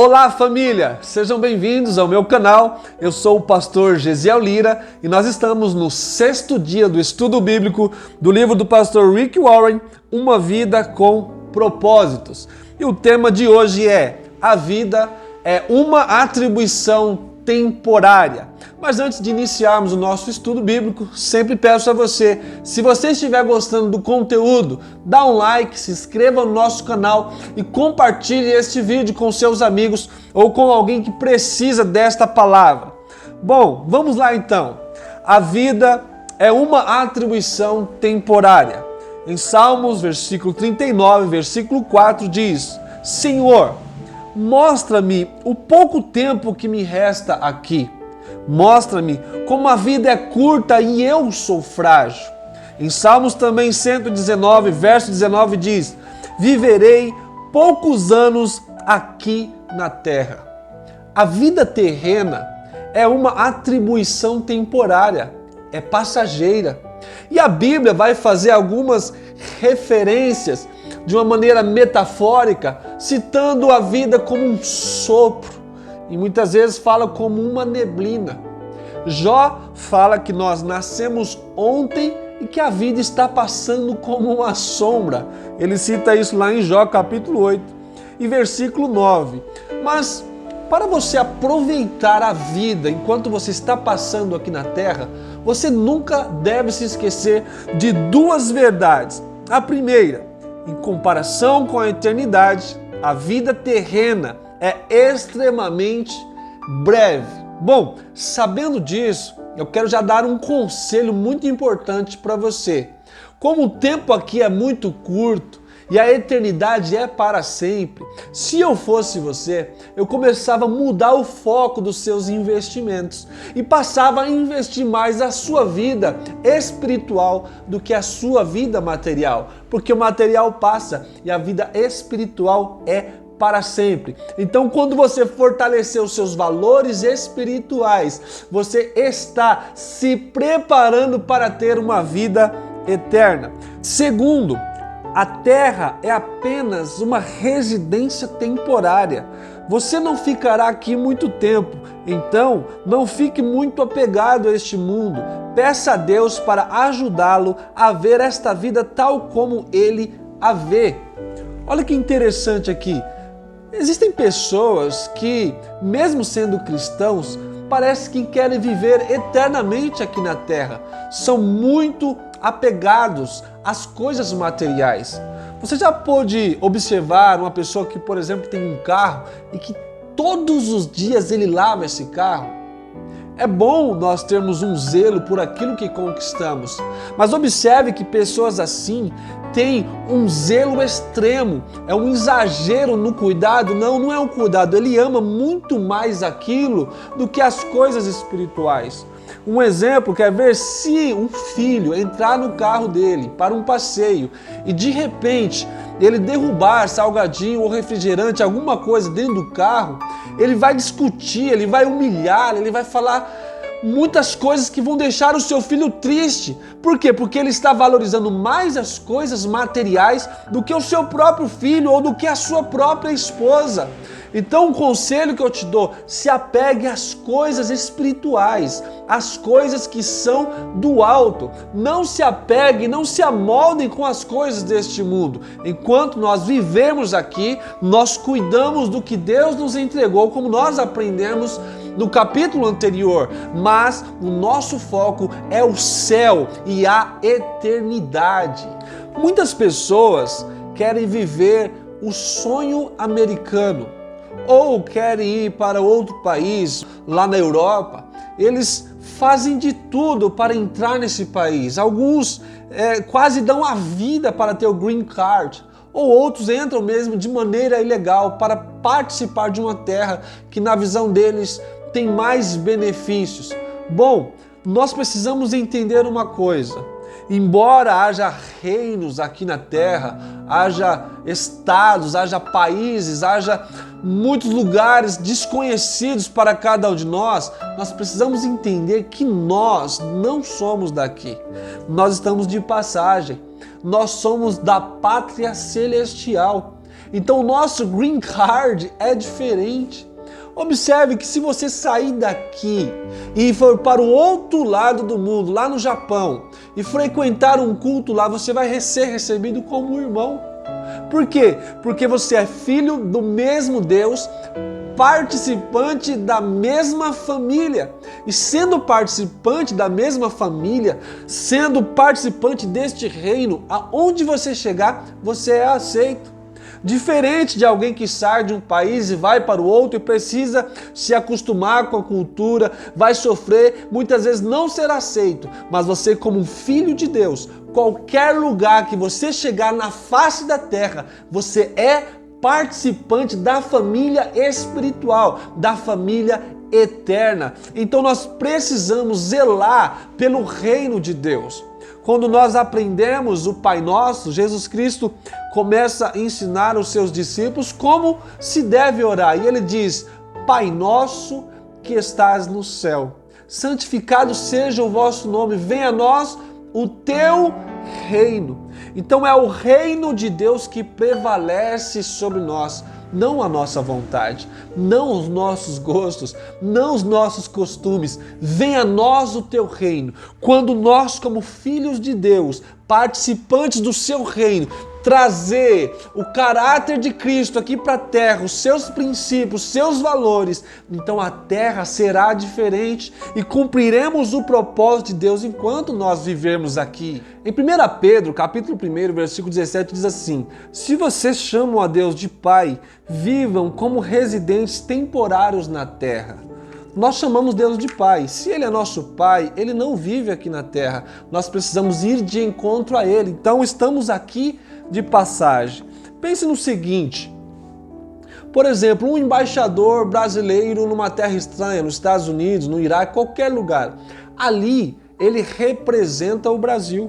Olá família, sejam bem-vindos ao meu canal. Eu sou o pastor Gesiel Lira e nós estamos no 6º dia do estudo bíblico do livro do pastor Rick Warren, Uma Vida com Propósitos. E o tema de hoje é: a vida é uma atribuição temporária. Mas antes de iniciarmos o nosso estudo bíblico, sempre peço a você, se você estiver gostando do conteúdo, dá um like, se inscreva no nosso canal e compartilhe este vídeo com seus amigos ou com alguém que precisa desta palavra. Bom, vamos lá então. A vida é uma atribuição temporária. Em Salmos, versículo 39, versículo 4 diz: Senhor, mostra-me o pouco tempo que me resta aqui. Mostra-me como a vida é curta e eu sou frágil. Em Salmos também 119, verso 19 diz: viverei poucos anos aqui na terra. A vida terrena é uma atribuição temporária, é passageira. E a Bíblia vai fazer algumas referências de uma maneira metafórica, citando a vida como um sopro. E muitas vezes fala como uma neblina. Jó fala que nós nascemos ontem e que a vida está passando como uma sombra. Ele cita isso lá em Jó capítulo 8 e versículo 9. Mas para você aproveitar a vida enquanto você está passando aqui na terra, você nunca deve se esquecer de duas verdades. A primeira: em comparação com a eternidade, a vida terrena é extremamente breve. Bom, sabendo disso, eu quero já dar um conselho muito importante para você. Como o tempo aqui é muito curto e a eternidade é para sempre, se eu fosse você, eu começava a mudar o foco dos seus investimentos e passava a investir mais a sua vida espiritual do que a sua vida material, porque o material passa e a vida espiritual é para sempre. Então, quando você fortalecer os seus valores espirituais, você está se preparando para ter uma vida eterna. Segundo, a terra é apenas uma residência temporária. Você não ficará aqui muito tempo, então não fique muito apegado a este mundo. Peça a Deus para ajudá-lo a ver esta vida tal como Ele a vê. Olha que interessante aqui. Existem pessoas que, mesmo sendo cristãos, parece que querem viver eternamente aqui na terra. São muito apegados às coisas materiais. Você já pôde observar uma pessoa que, por exemplo, tem um carro e que todos os dias ele lava esse carro? É bom nós termos um zelo por aquilo que conquistamos, mas observe que pessoas assim têm um zelo extremo, é um exagero no cuidado. Não é um cuidado, ele ama muito mais aquilo do que as coisas espirituais. Um exemplo, quer ver, se um filho entrar no carro dele para um passeio e de repente ele derrubar salgadinho ou refrigerante, alguma coisa dentro do carro, ele vai discutir, ele vai humilhar, ele vai falar muitas coisas que vão deixar o seu filho triste. Por quê? Porque ele está valorizando mais as coisas materiais do que o seu próprio filho ou do que a sua própria esposa. Então, o conselho que eu te dou: se apegue às coisas espirituais, às coisas que são do alto. Não se apegue, não se amoldem com as coisas deste mundo. Enquanto nós vivemos aqui, nós cuidamos do que Deus nos entregou, como nós aprendemos no capítulo anterior, mas o nosso foco é o céu e a eternidade. Muitas pessoas querem viver o sonho americano, ou querem ir para outro país, lá na Europa. Eles fazem de tudo para entrar nesse país. Alguns quase dão a vida para ter o green card, ou outros entram mesmo de maneira ilegal para participar de uma terra que, na visão deles, tem mais benefícios. Bom, nós precisamos entender uma coisa: embora haja reinos aqui na terra, haja estados, haja países, haja muitos lugares desconhecidos para cada um de nós, nós precisamos entender que nós não somos daqui. Nós estamos de passagem. Nós somos da pátria celestial. Então o nosso green card é diferente. Observe que se você sair daqui e for para o outro lado do mundo, lá no Japão, e frequentar um culto lá, você vai ser recebido como um irmão. Por quê? Porque você é filho do mesmo Deus, participante da mesma família. E sendo participante da mesma família, sendo participante deste reino, aonde você chegar, você é aceito. Diferente de alguém que sai de um país e vai para o outro e precisa se acostumar com a cultura, vai sofrer, muitas vezes não será aceito. Mas você, como filho de Deus, qualquer lugar que você chegar na face da terra, você é participante da família espiritual, da família eterna. Então nós precisamos zelar pelo reino de Deus. Quando nós aprendemos o Pai Nosso, Jesus Cristo começa a ensinar os seus discípulos como se deve orar. E ele diz: Pai Nosso que estás no céu, santificado seja o vosso nome, venha a nós o teu reino. Então é o reino de Deus que prevalece sobre nós, não a nossa vontade, não os nossos gostos, não os nossos costumes. Venha a nós o teu reino. Quando nós, como filhos de Deus, participantes do seu reino, trazer o caráter de Cristo aqui para a terra, os seus princípios, os seus valores, então a terra será diferente e cumpriremos o propósito de Deus enquanto nós vivermos aqui. Em 1 Pedro, capítulo 1, versículo 17, diz assim: se vocês chamam a Deus de Pai, vivam como residentes temporários na terra. Nós chamamos Deus de Pai. Se Ele é nosso Pai, Ele não vive aqui na terra. Nós precisamos ir de encontro a Ele. Então estamos aqui de passagem. Pense no seguinte: por exemplo, um embaixador brasileiro numa terra estranha, nos Estados Unidos, no Iraque, qualquer lugar. Ali ele representa o Brasil.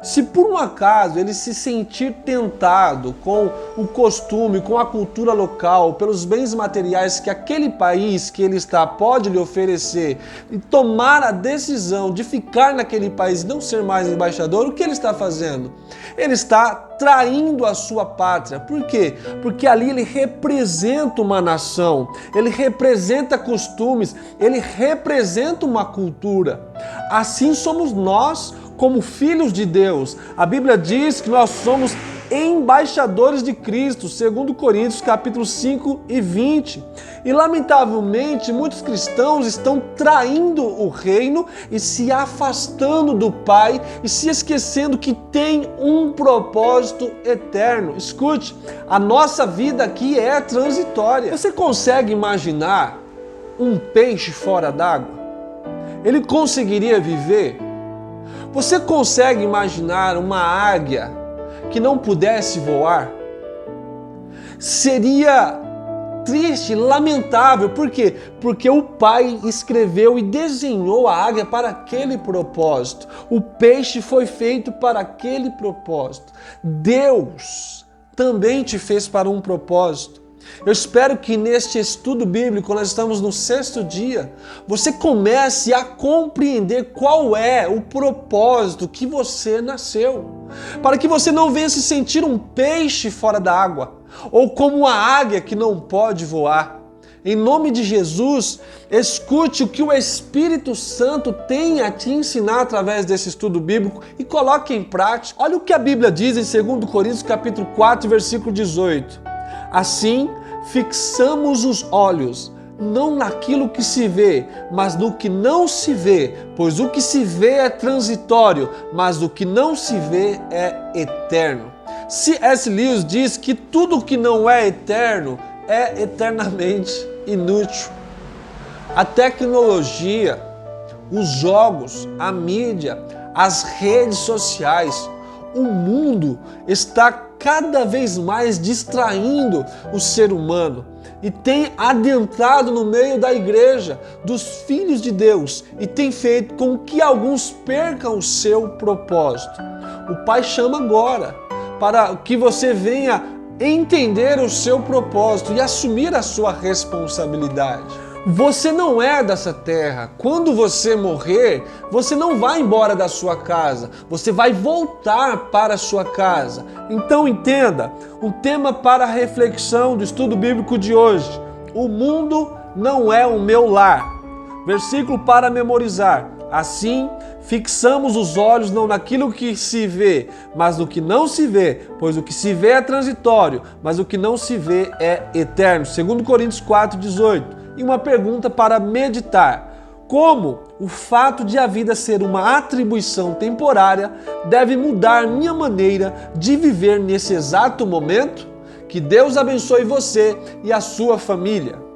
Se por um acaso ele se sentir tentado com o costume, com a cultura local, pelos bens materiais que aquele país que ele está pode lhe oferecer e tomar a decisão de ficar naquele país e não ser mais embaixador, o que ele está fazendo? Ele está traindo a sua pátria. Por quê? Porque ali ele representa uma nação, ele representa costumes, ele representa uma cultura. Assim somos nós, como filhos de Deus. A Bíblia diz que nós somos embaixadores de Cristo, segundo Coríntios capítulo 5 e 20. E lamentavelmente muitos cristãos estão traindo o reino e se afastando do Pai e se esquecendo que tem um propósito eterno. Escute, a nossa vida aqui é transitória. Você consegue imaginar um peixe fora d'água? Ele conseguiria viver? Você consegue imaginar uma águia que não pudesse voar? Seria triste, lamentável. Por quê? Porque o Pai escreveu e desenhou a águia para aquele propósito. O peixe foi feito para aquele propósito. Deus também te fez para um propósito. Eu espero que neste estudo bíblico, nós estamos no 6º dia, você comece a compreender qual é o propósito que você nasceu. Para que você não venha se sentir um peixe fora da água, ou como uma águia que não pode voar. Em nome de Jesus, escute o que o Espírito Santo tem a te ensinar através desse estudo bíblico e coloque em prática. Olha o que a Bíblia diz em 2 Coríntios capítulo 4, versículo 18. Assim, fixamos os olhos, não naquilo que se vê, mas no que não se vê, pois o que se vê é transitório, mas o que não se vê é eterno. C.S. Lewis diz que tudo que não é eterno é eternamente inútil. A tecnologia, os jogos, a mídia, as redes sociais, o mundo está cada vez mais distraindo o ser humano e tem adentrado no meio da igreja, dos filhos de Deus, e tem feito com que alguns percam o seu propósito. O Pai chama agora para que você venha entender o seu propósito e assumir a sua responsabilidade. Você não é dessa terra. Quando você morrer, você não vai embora da sua casa. Você vai voltar para a sua casa. Então entenda, o tema para a reflexão do estudo bíblico de hoje: o mundo não é o meu lar. Versículo para memorizar. Assim, fixamos os olhos não naquilo que se vê, mas no que não se vê, pois o que se vê é transitório, mas o que não se vê é eterno. 2 Coríntios 4,18. E uma pergunta para meditar: como o fato de a vida ser uma atribuição temporária deve mudar minha maneira de viver nesse exato momento? Que Deus abençoe você e a sua família.